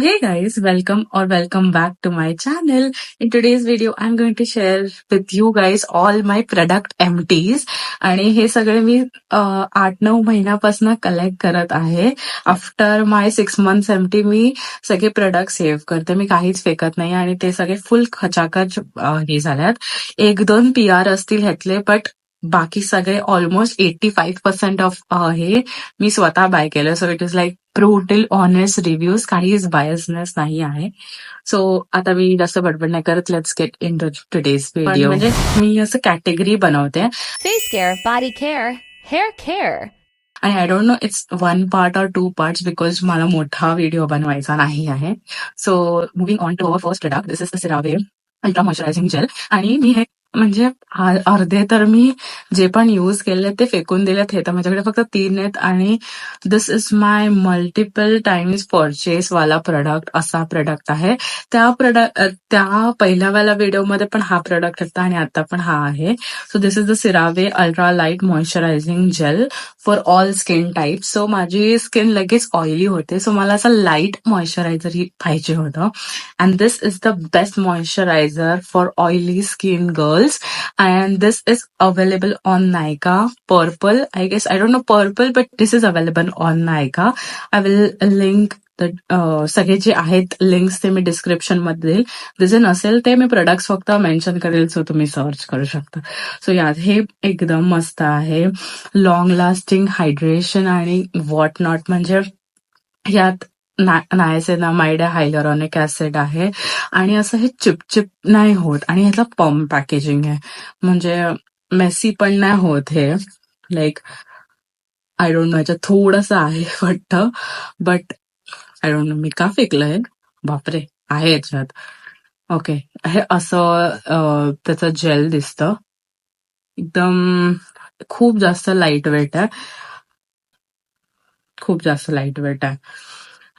hey guys, welcome back to my channel. In today's video, I'm going to share with you guys all my product empties. आणि हे सगळे मी 8-9 महिन्यापासून collect करत आहे. After माय 6 months empty मी सगळे product save करते. मी काहीच फेकत नाही आणि ते सगळे फुल खचाखच हे झाल्यात. 1-2 PR असतील ह्यातले, बट बाकी सगळे ऑलमोस्ट 85% ऑफ हे मी स्वतः बाय केलं. So it is like brutal honest reviews, काहीच बायसनेस नाही आहे. सो आता मी जास्त बडबड नाही करत, let's get into today's video. म्हणजे मी असं कॅटेगरी बनवते Face care, body care, hair care. आणि I don't know it's 1 part or 2 parts because मला मोठा व्हिडिओ बनवायचा नाही आहे. So moving on to our first product, this is the CeraVe ultra moisturising gel. आणि मी हे अर्धे तर मी जे पण यूज केले ते फेकून दिलेत. हे तर माझ्याकडे फक्त 3 आहेत आणि this is my multiple times purchase वाला प्रोडक्ट. असा प्रोडक्ट आहे. त्या पहिल्यावाला व्हिडिओमध्ये पण हा प्रोडक्ट होता आणि आता पण हा आहे. So this is the CeraVe ultra light moisturising gel for all skin type. So माझी स्किन लगेच ऑइली होते, सो मला असं लाईट मॉइश्चरायझर पाहिजे होतं. And this is the best moisturiser for oily skin girls. And this is available on Nykaa Purple. I guess I don't know Purple, but this is available on Nykaa. I will link सगळे जे आहेत links ते मी description मध्ये देईल. जे नसेल ते मी products फक्त मेन्शन करेल, सो तुम्ही सर्च करू शकता. सो यात हे एकदम मस्त आहे. लॉंग लास्टिंग हायड्रेशन आणि व्हॉट नॉट. म्हणजे यात नायसिनामाइड हायलुरॉनिक ऍसिड आहे आणि असं हे चिपचिप नाही होत. आणि ह्याचं पम्प पॅकेजिंग आहे, म्हणजे मेसी पण नाही होत हे. लाईक आय डोंट नो, ह्याच्यात थोडंसं आहे वाटतं, बट आय डोंट नो मी का फेकलंय. बापरे, आहे याच्यात. ओके, हे असं त्याचं जेल दिसतं. एकदम खूप जास्त लाईट वेट आहे, खूप जास्त लाईट वेट आहे.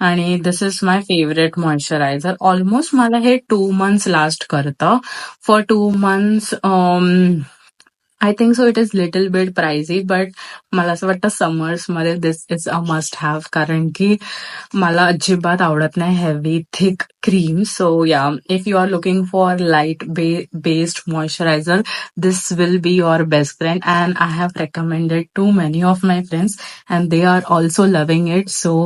आणि this is my favourite moisturiser. Almost मला हे 2 months लास्ट करतं. For 2 months I think so it is little bit pricey, but मला असं वाटतं समर्स मध्ये this is a must have, कारण की मला अजिबात आवडत नाही heavy thick cream. So yeah, if you are looking for light based moisturiser, this will be your best friend. And I have recommended to many of my friends and they are also loving it, so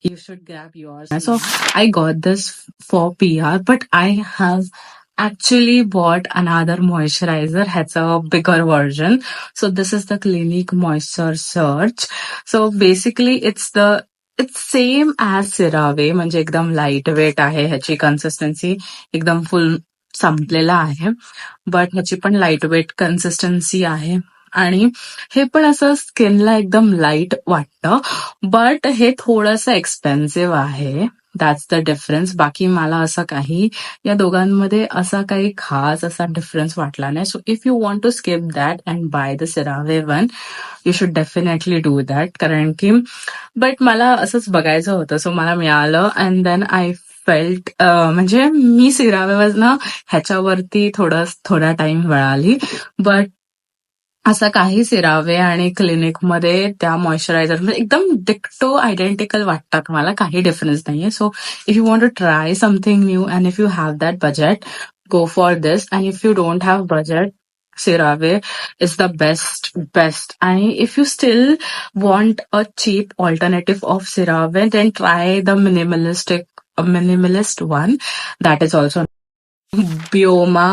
you should grab yours. So I got this for PR, but I have actually bought another moisturizer. Has a bigger version. So this is the Clinique Moisture Surge. So basically it's same as CeraVe, म्हणजे एकदम light weight आहे. ह्याची consistency एकदम फुल संपलेला आहे, but ह्याची पण light weight consistency आहे. आणि हे पण असं स्किनला एकदम लाईट वाटतं, बट हे थोडंसं एक्सपेन्सिव्ह आहे. That's the difference. बाकी मला असं काही या दोघांमध्ये असा काही खास असा डिफरन्स वाटला नाही. So if you want to skip that and buy the CeraVe one, you should definitely do that. कारण की बट मला असंच बघायचं होतं, सो मला मिळालं. अँड देन आय फेल्ट, म्हणजे मी CeraVeवरनं ह्याच्यावरती थोडा टाइम वळाली, बट असं काही CeraVe आणि क्लिनिकमध्ये त्या मॉइश्चरायझरमध्ये एकदम डिक्टो आयडेंटिकल वाटतात मला, काही डिफरन्स नाहीये. So if you want to try something new and if you have that budget, go for this. And if you don't have budget, CeraVe is the best. And if you still want a cheap alternative of CeraVe, then try the minimalist one. That is also Bioma.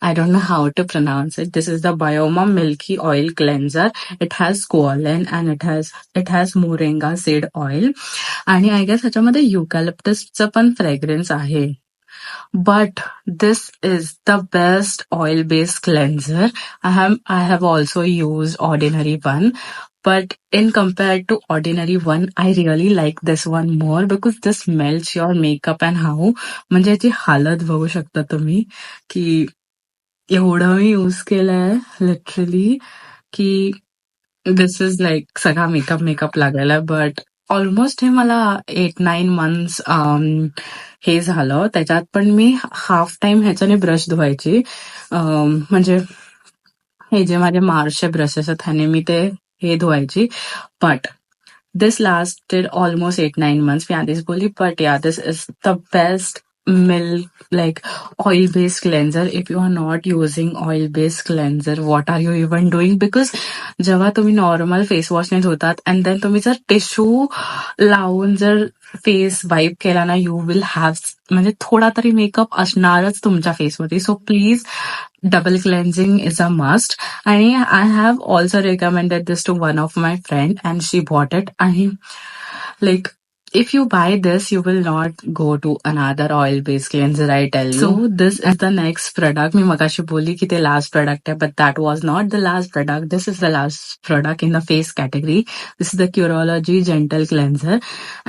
I don't know how to pronounce it. This is the Bioma Milky Oil Cleanser. It has squalene and it has moringa seed oil. आणि I guess ह्याच्यामध्ये युकॅलिप्टसचं पण fragrance आहे. But this is the best oil-based cleanser. I have also used Ordinary one, but in compared to Ordinary one, I really like this one more because this melts your makeup and how. म्हणजे याची हालत बघू शकता तुम्ही की एवढं मी use केलंय literally की दिस इज लाईक सगळा मेकअप लागायला. बट ऑलमोस्ट हे मला 8-9 months हे झालं. त्याच्यात पण मी हाफ टाइम ह्याच्याने ब्रश धुवायची. म्हणजे हे जे माझे मार्सचे ब्रशेस आहेत ह्याने मी ते हे धुवायची. But This lasted almost 8-9 months. मी आधीच बोलली, but yeah, this is the best like oil-based cleanser. If you are not using oil-based cleanser, what are you even doing? Because जेव्हा तुम्ही नॉर्मल फेस वॉशने धुतात अँड देन तुम्ही जर tissue लावून जर face वाईप केला ना, यू विल हॅव म्हणजे थोडा तरी मेकअप असणारच तुमच्या फेसवरती. So please double cleansing is a must. And I have also recommended this to one of my friend and she bought it. And like, if you buy this, you will not go to another oil-based cleanser, I tell you. So this is the next product. मी मगाशी बोलली की ते last product आहे, but that was not the last product. This is the last product in the face category. This is the Curology Gentle Cleanser.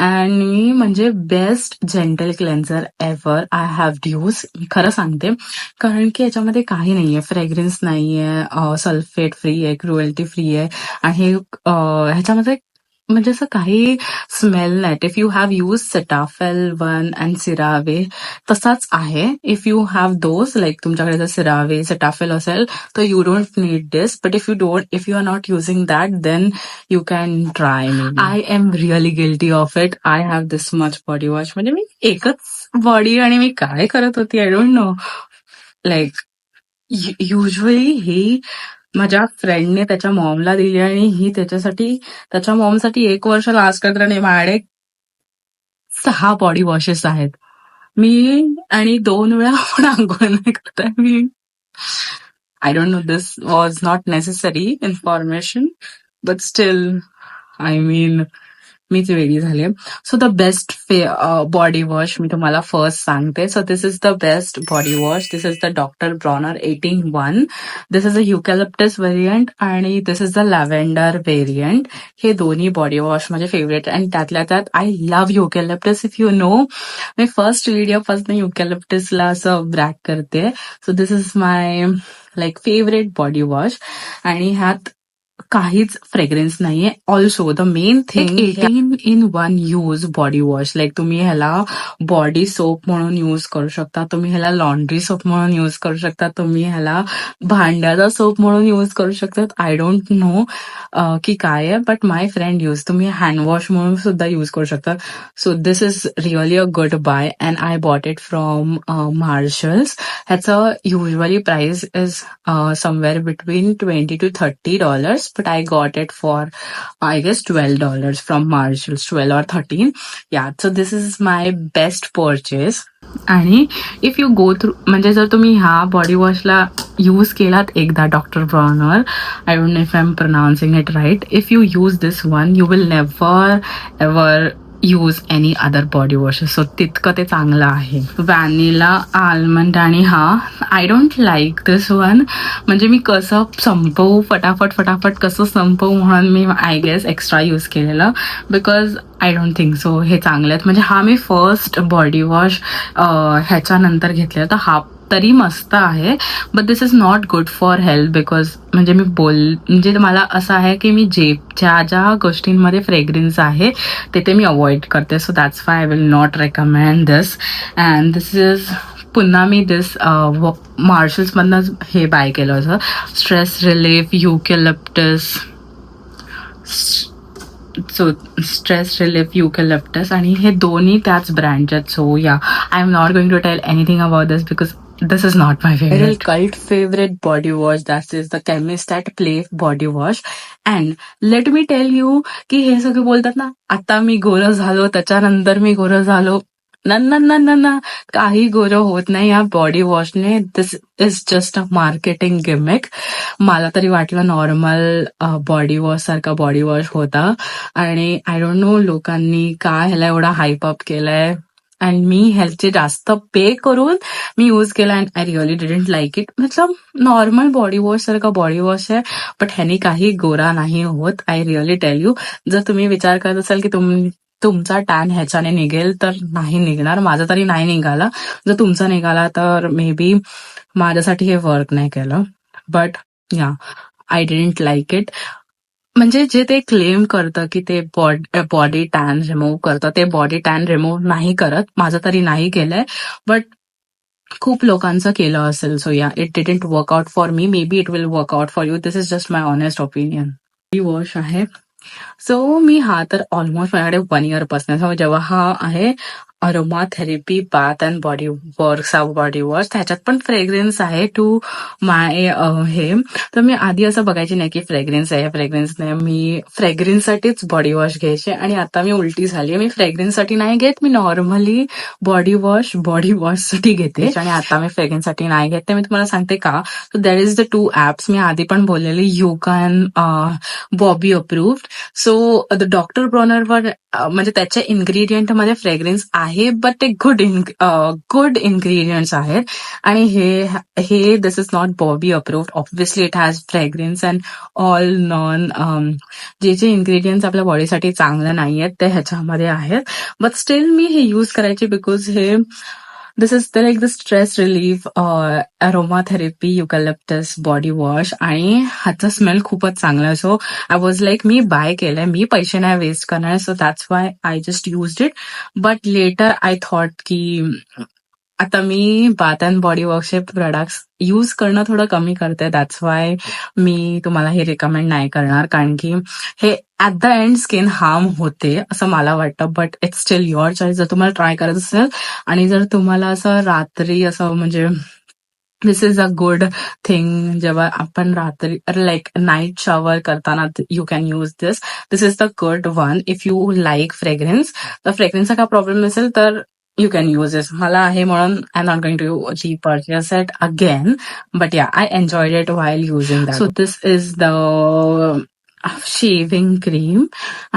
And मी म्हणजे best gentle cleanser ever I have use. मी खरं सांगते, कारण की याच्यामध्ये काही नाहीये, फ्रेग्रन्स नाहीये, सल्फेट फ्री आहे, क्रुएल्टी फ्री आहे आणि ह्याच्यामध्ये म्हणजे असं काही स्मेल नाही. If you have use Cetaphil one and CeraVe तसाच आहे. If you have those like तुमच्याकडे जर सिरावे सेटाफेल असेल तर you don't need this. But if you are not using that then you can try. I am really guilty of it. I have this much body wash. म्हणजे मी एकच body आणि मी काय करत होती I don't know. Like usually ही माझ्या फ्रेंडने त्याच्या मॉमला दिली आणि ही त्याच्या मॉमसाठी 1 वर्ष लास्ट करत आणि माझ्याकडे 6 बॉडी वॉशेस आहेत. मी आणि 2 वेळा पण आंघोळ नाही करताय मी. I don't know, this was not necessary information but still I mean मीच वेगळी झाली. So the best body wash मी तुम्हाला फर्स्ट सांगते. So this is the best body wash. This is the doctor Bronner 18-1. This is a eucalyptus variant आणि this is the lavender variant. हे दोन्ही body wash माझे फेवरेट आणि त्यातल्या त्यात I love eucalyptus. If you know, मी first व्हिडिओपासून युकॅलिप्टसला असं ब्रॅक करते. So this is my like favourite body wash आणि ह्यात काहीच फ्रेग्रन्स नाहीये. Also the main thing 18-in-1 use body wash. Like तुम्ही ह्याला बॉडी सोप म्हणून यूज करू शकता, तुम्ही ह्याला लॉन्ड्री सोप म्हणून यूज करू शकता, तुम्ही ह्याला भांड्याचा सोप म्हणून यूज करू शकतात. आय डोंट नो की काय आहे, बट माय फ्रेंड यूज. तुम्ही हँडवॉश म्हणून सुद्धा यूज करू शकता. So this is really a good buy and I bought it from Marshalls. ह्याचं usually price is somewhere between $20 to $30. But I got it for, I guess, $12 from Marshalls, 12 or 13. Yeah, so this is my best purchase. आणि if you go through म्हणजे जर तुम्ही ह्या body वॉशला use केलात एकदा doctor Bronner, I don't know if I am pronouncing it right, if you use this one you will never ever use any other body wash. So तितकं ते चांगलं आहे. व्हॅनिला आल्मंड आणि I don't like this one. म्हणजे मी कसं संपवू फटाफट कसं संपवू म्हणून मी आय गेस एक्स्ट्रा यूज केलेलं. Because I don't think so हे चांगले आहेत. म्हणजे मी फर्स्ट बॉडी वॉश ह्याच्यानंतर घेतलेला, तर तरी मस्त आहे. But this is not good for health. Because म्हणजे मला असं आहे की मी ज्या गोष्टींमध्ये फ्रेग्रन्स आहे ते मी अवॉइड करते. So that's why I will not recommend this. And this is पुन्हा मी दिस मार्शल्समधनं हे बाय केलं होतं, stress relief eucalyptus. So stress relief eucalyptus आणि हे दोन्ही त्याच ब्रँडचे आहेत. So yeah, I am not going to tell anything about this because this is not my favorite. Cult favorite body wash, that is the Chemist at Play body wash. And let me tell you की हे सगळे बोलतात ना आता मी गोरं झालो त्याच्यानंतर मी गोरं झालो. ना काही गोरं होत नाही या बॉडी वॉशने. This is just a marketing gimmick. मला तरी वाटलं नॉर्मल बॉडी वॉश सारखा बॉडी वॉश होता आणि आय डोंट नो लोकांनी काय ह्याला एवढा हाईप अप केलाय. अँड मी ह्याचे जास्त पे करून मी यूज केला and I really didn't like it. मतलब नॉर्मल बॉडी वॉश सारखा बॉडी वॉश आहे बट ह्याने काही गोरा नाही होत. आय रिअली टेल यू, जर तुम्ही विचार करत असाल की तुमचा टॅन ह्याच्याने निघेल तर नाही निघणार. माझा तरी नाही निघाला. जर तुमचा निघाला तर मे बी माझ्यासाठी हे वर्क नाही केलं. बट या, आय डिडंट लाईक इट. म्हणजे जे ते क्लेम करतं की ते बॉडी टॅन रिमूव्ह करतं, ते बॉडी टॅन रिमूव्ह नाही करत. माझं तरी नाही केलंय बट खूप लोकांचं केलं असेल. सो या, it didn't work out for me. May be it will work out for you. This is just my honest opinion. Body wash आहे सो मी हा तर ऑलमोस्ट माझ्याकडे 1 इयर पासून आहे. जेव्हा हा आहे aroma therapy bath and body works body wash, त्याच्यात पण फ्रेग्रन्स आहे टू माय हे. तर मी आधी असं बघायची नाही की फ्रेग्रन्स आहे फ्रेग्रन्स नाही, मी फ्रेग्रन्ससाठीच बॉडी वॉश घ्यायचे आणि आता मी उलटी झाली. मी फ्रेग्रन्ससाठी नाही घेत, मी नॉर्मली बॉडी वॉशसाठी घेते आणि आता मी फ्रेग्रन्ससाठी नाही घेत. ते मी तुम्हाला सांगते का. So that is the 2 apps मी आधी पण बोललेली, Yuka and Bobby approved. So the doctor ब्रॉनरवर म्हणजे त्याच्या इन्ग्रेडियंटमध्ये फ्रेग्रन्स आहे, बट ते गुड इन्ग्रेडियंट्स आहेत. आणि हे this is not Bobby approved. Obviously it has fragrance and all non जे इन्ग्रेडियंट्स आपल्या बॉडीसाठी चांगलं नाही आहेत ते ह्याच्यामध्ये आहेत. बट स्टील मी हे यूज करायचे बिकॉज हे this is the like the stress relief aromatherapy eucalyptus body wash आणि ह्याचा स्मेल खूपच चांगला आहे. सो आय वॉज लाईक मी बाय केलंय, मी पैसे नाही वेस्ट करणार. So that's why I just used it. But later I thought की आता मी बाथ अँड बॉडी वॉशचे प्रोडक्ट्स यूज करणं थोडं कमी करते. दॅट्स वाय मी तुम्हाला हे रिकमेंड नाही करणार, कारण की हे at the end skin harm होते असं मला वाटतं. But it's steel your choice. जर तुम्हाला ट्राय करायचं असेल आणि जर तुम्हाला असं रात्री असं म्हणजे दिस इज अ गुड थिंग, जेव्हा आपण रात्री लाईक नाईट शॉवर करताना you can use this. This is the good one if you like fragrance. तर फ्रेग्रन्सचा काय प्रॉब्लेम नसेल तर यू कॅन यूज दिस. मला आहे म्हणून I am not going to repurchase it again. But yeah, I enjoyed it while using that. So this is the shaving cream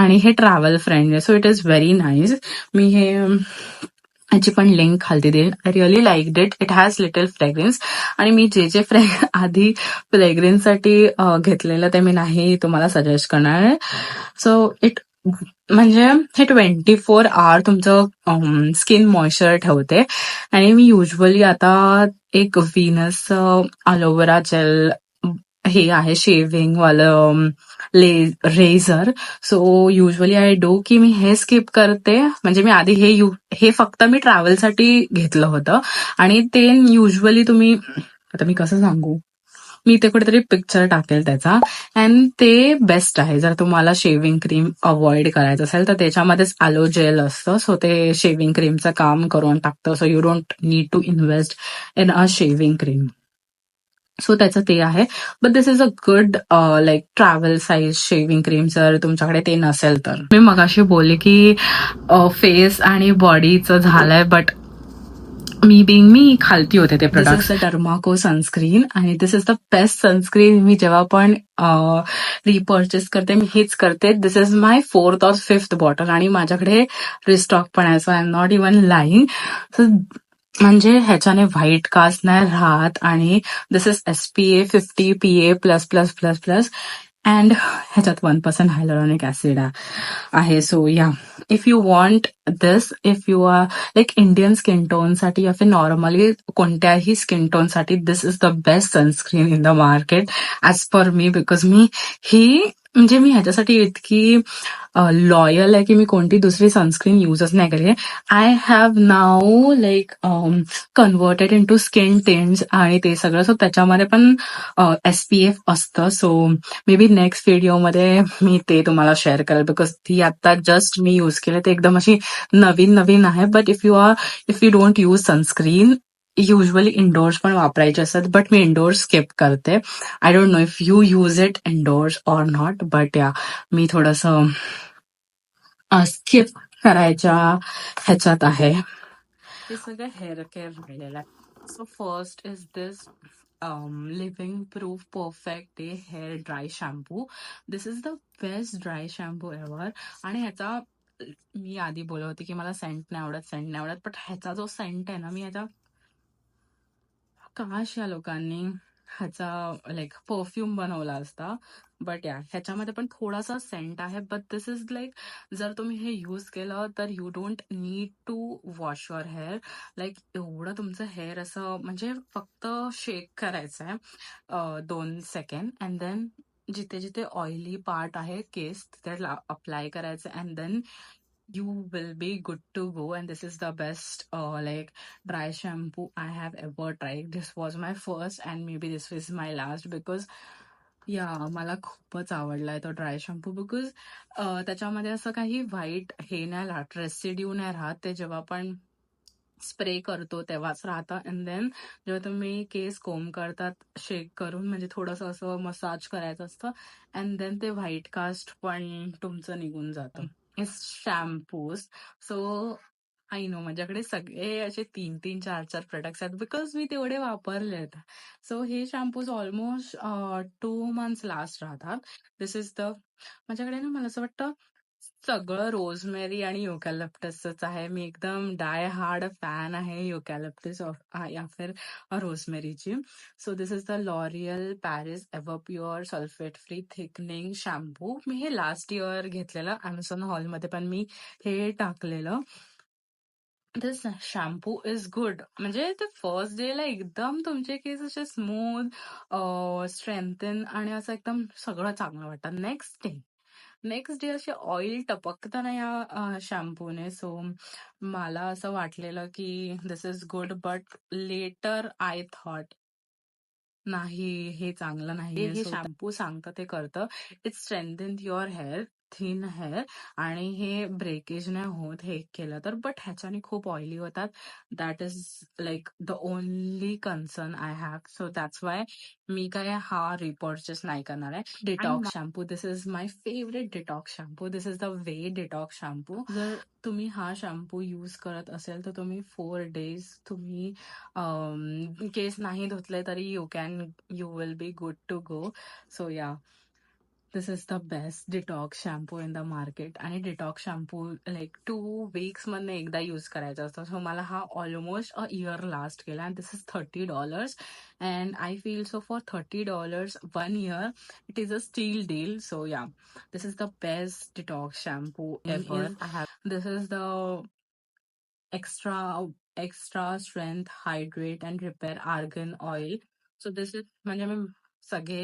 आणि हे travel friendly, so it is very nice. मी हे ह्याची पण link खालती देईल. I really like it. It has little fragrance. आणि मी जे आधी फ्रेग्रन्ससाठी घेतलेलं ते मी नाही तुम्हाला सजेस्ट करणार आहे. सो इट म्हणजे हे 24 आवर तुमचं स्किन मॉइश्चर ठेवते. आणि मी युजली आता एक व्हीनस अलोवेरा जेल हे आहे शेविंग वालं razor. So usually I do की मी हे स्किप करते. म्हणजे मी आधी हे फक्त मी ट्रॅव्हलसाठी घेतलं होतं आणि ते युजली तुम्ही, आता मी कसं सांगू, मी इथे कुठेतरी पिक्चर टाकेल त्याचा. अँड ते बेस्ट आहे जर तुम्हाला शेविंग क्रीम अवॉइड करायचं असेल तर. त्याच्यामध्येच ॲलो जेल असतं, सो ते शेविंग क्रीमचं काम करून टाकतं. So you don't need to invest in a shaving cream. So त्याचं ते आहे. But this is a good like travel size shaving cream जर तुमच्याकडे ते नसेल तर. मी मगाशी बोलले की फेस आणि बॉडीचं झालंय, बट मी खालती होते ते प्रोडक्ट. डर्माको सनस्क्रीन आणि this is the best sunscreen. मी जेव्हा पण रिपर्चेस करते मी हेच करते. This is my 4th or 5th bottle आणि माझ्याकडे रिस्टॉक पण आहे. So I am not even lying. म्हणजे ह्याच्याने व्हाईट कास्ट नाही राहत आणि this is SPA 50 PA plus plus plus plus and ह्याच्यात 1% हायलोरॉनिक ऍसिड आहे. So yeah, if you want this, if you are like Indian skin टोनसाठी या फिर normally कोणत्याही स्किन टोनसाठी this is the best sunscreen in the market as per me. Because मी ह्याच्यासाठी इतकी loyal आहे की मी कोणती दुसरी सनस्क्रीन युजच नाही केली. I have now like converted into skin tints आणि ते सगळं. सो त्याच्यामध्ये पण SPF असतं. सो मे बी नेक्स्ट व्हिडिओमध्ये मी ते तुम्हाला शेअर करेल, बिकॉज ती आता जस्ट मी यूज केली ते एकदम अशी नवीन आहे. But if you don't use sunscreen, usually indoors पण वापरायचे असतात, बट मी इंडोर्स स्किप करते. I don't know if you use it indoors or not, but yeah मी थोडंसं स्किप करायच्या ह्याच्यात आहे. हे सगळं हेअर केअर राहिलेलं आहे. So first is this living proof perfect day hair dry shampoo. This is the best dry shampoo ever. आणि ह्याचा मी आधी बोलत होते की मला सेंट नाही आवडत, बट ह्याचा जो सेंट आहे ना, मी ह्याचा काश या लोकांनी ह्याचा लाईक परफ्यूम बनवला असता. बट या ह्याच्यामध्ये पण थोडासा सेंट आहे. बट दिस इज लाईक जर तुम्ही हे यूज केलं तर you don't need to wash your hair. Like एवढं तुमचं हेअर असं म्हणजे फक्त शेक करायचं आहे 2 सेकंड अँड देन जिथे जिथे ऑइली पार्ट आहे केस तिथे अप्लाय करायचं and then you will be good to go. And this is the best like dry shampoo I have ever tried. This was my first and maybe this was my last, because या मला खूपच आवडलाय तो dry shampoo because त्याच्यामध्ये असं काही वाईट हे नाही राहत, रेसिड्यू नाही राहत. ते जेव्हा आपण स्प्रे करतो तेव्हाच राहतं अँड देन जेव्हा तुम्ही केस कोंब करतात शेक करून म्हणजे थोडंसं असं मसाज करायचं असतं अँड देन ते व्हाईट कास्ट पण तुमचं निघून जातं. शॅम्पूज सो आय नो माझ्याकडे सगळे असे 3-3, 4-4 प्रोडक्ट्स आहेत बिकॉज मी तेवढे वापरले आहेत. सो हे शॅम्पूज ऑलमोस्ट 2 मंथ्स लास्ट राहतात. दिस इज द माझ्याकडे ना मला असं वाटतं सगळं रोजमेरी आणि युकॅलिप्टसच आहे. मी एकदम डाय हार्ड फॅन आहे युकॅलिप्टस या फिर रोजमेरीची. So this is the L'Oreal Paris Ever Pure sulphate free thickening shampoo. मी हे लास्ट इयर घेतलेलं अमेझॉन हॉलमध्ये पण मी हे टाकलेलं. दिस शॅम्पू इज गुड. म्हणजे ते फर्स्ट डेला एकदम तुमचे केस असे स्मूथ स्ट्रेंथन आणि असं एकदम सगळं चांगलं वाटतं. नेक्स्ट डे असे ऑइल टपकतं ना या शॅम्पूने. सो मला असं वाटलेलं की this is good but later I thought नाही हे चांगलं नाहीये. हे शॅम्पू सांगतं ते करतं. It strengthen your hair, thin hair आणि हे ब्रेकेज नाही होत हे केलं तर. बट ह्याच्याने खूप ऑइली होतात. That is like the only concern I have. So that's why मी काय हा रिपर्चेस नाही करणार आहे. Detox shampoo, this is my favourite detox shampoo. This is the way detox shampoo. जर तुम्ही हा शॅम्पू यूज करत असेल तर तुम्ही 4 डेज तुम्ही केस नाही धुतले तरी you will be good to go. So yeah, this is the best detox shampoo in the market. आणि डिटॉक्स शॅम्पू लाईक 2 weeks मधनं एकदा यूज करायचा असतो. सो मला हा ऑलमोस्ट अ इयर लास्ट केला and this is $30 and I feel so for $30 1 year it is a steal deal. So yeah, this is the best detox shampoo ever. This is the extra strength hydrate and repair argan oil. So this is म्हणजे मी सगळे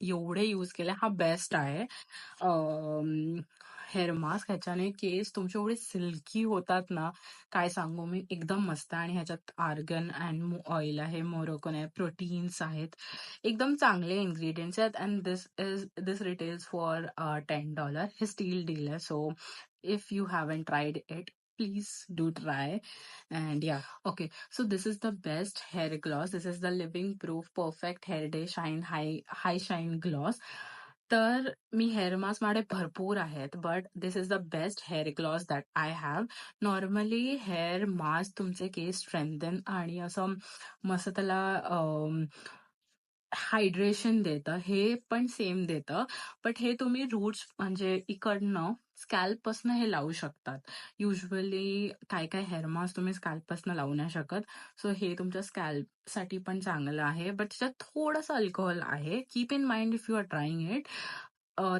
एवढे use केले. हा best आहे hair mask. ह्याच्याने केस तुमचे एवढे silkie होतात ना, काय सांगू मी. एकदम मस्त. आणि ह्याच्यात आर्गन अँड ऑइल आहे, मोरोकोन आहे, प्रोटीन्स आहेत, एकदम चांगले इन्ग्रेडियंट्स आहेत. And this retails for $10. हे स्टील डील आहे. So if you haven't tried it please do try. And yeah, okay, so this is the best hair gloss. This is the living proof perfect hair day shine high shine gloss. तर मी hair mask माझे भरपूर आहेत but this is the best hair gloss that I have. Normally hair mask तुमचे केस strengthen आणि असं मस्त त्याला hydration देतं, हे पण सेम देतं. बट हे तुम्ही रूट्स म्हणजे इकडनं स्कॅल्पपासनं हे लावू शकतात. युजली काय काय हेअर मास्क तुम्ही स्कॅल्पपासनं लावू नाही शकत. सो हे तुमच्या स्कॅल्पसाठी पण चांगलं आहे. बट त्याच्यात थोडंसं अल्कोहोल आहे. Keep in mind if you are trying it.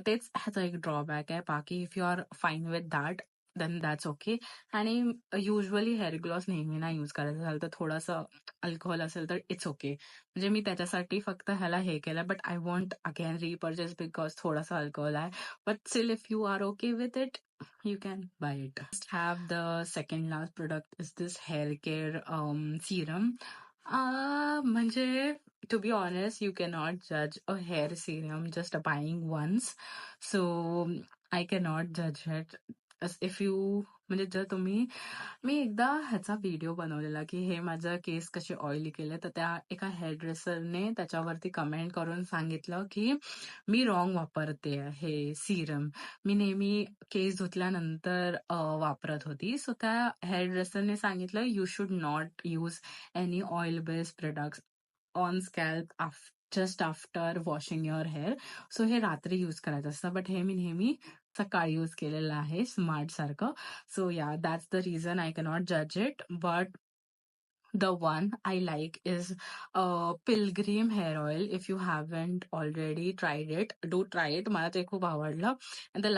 तेच ह्याचा एक ड्रॉबॅक आहे. बाकी if you are fine with that then that's okay. आणि युजली हेअर ग्लॉस नेहमी नाही यूज करायचं झालं तर थोडंसं अल्कोहोल असेल तर इट्स ओके. म्हणजे मी त्याच्यासाठी फक्त ह्याला हे केलं. But I want again repurchase because थोडासा अल्कोहोल आहे. But still if you are okay with it you can buy it. Just have the second last product is this hair care serum. म्हणजे to be honest, you cannot judge a hair serum just buying once. So I cannot judge it. As if you म्हणजे जर तुम्ही मी एकदा ह्याचा video बनवलेला की हे माझं केस कसे ऑइली केले तर त्या एका हेअर ड्रेसरने त्याच्यावरती कमेंट करून सांगितलं की मी रॉंग वापरते हे सिरम. मी नेहमी केस धुतल्यानंतर वापरत होती. सो त्या हेअर ड्रेसरने सांगितलं you should not use any oil based products on scalp just after washing your hair. So हे रात्री यूज करायचं असतं. बट हे मी नेहमी सकाळी यूज केलेलं आहे स्मार्ट सारखं. So yeah, that's the reason I cannot judge it. But the one I like is Pilgrim hair oil. If you haven't already tried it, do try it. मला ते खूप आवडलं. And the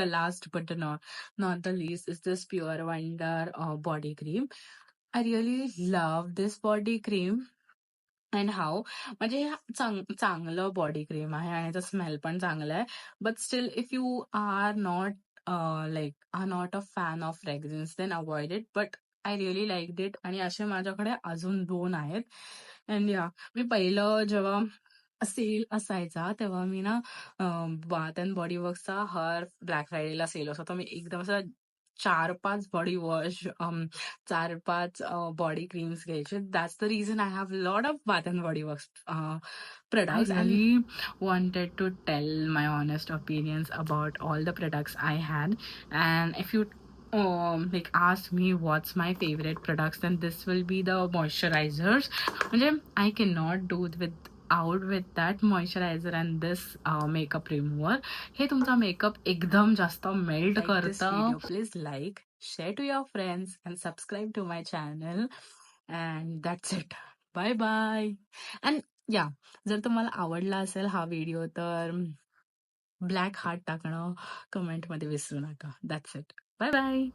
last but not the least is this Pure Wonder body cream. I really love this body cream. And how म्हणजे चांगलं body cream आहे आणि त्याचं smell पण चांगलं आहे. But still if you are not are not a fan of fragrance then avoid it. But I really like it. आणि असे माझ्याकडे अजून 2 आहेत. अँड या मी पहिलं जेव्हा सेल असायचा तेव्हा मी ना बाथ अँड बॉडी वर्कचा हर ब्लॅक फ्रायडेला सेल असतो तर मी एकदम असं 4-5 बॉडी वॉश 4-5 बॉडी क्रीम्स घ्यायचे. That's the reason I have lot of bath and body works products. I really wanted to tell my honest opinions about all the products I had, and if you like ask me what's my favorite products, then this will be the moisturizers. म्हणजे I cannot do without with that moisturizer and this makeup remover. हे तुमचा makeup एकदम जास्त melt करतं. Please like, share to your friends and subscribe to my channel. And that's it. Bye bye. And या जर तुम्हाला आवडला असेल हा व्हिडिओ तर ब्लॅक हार्ट टाकणं कमेंटमध्ये विसरू नका. That's it. Bye bye.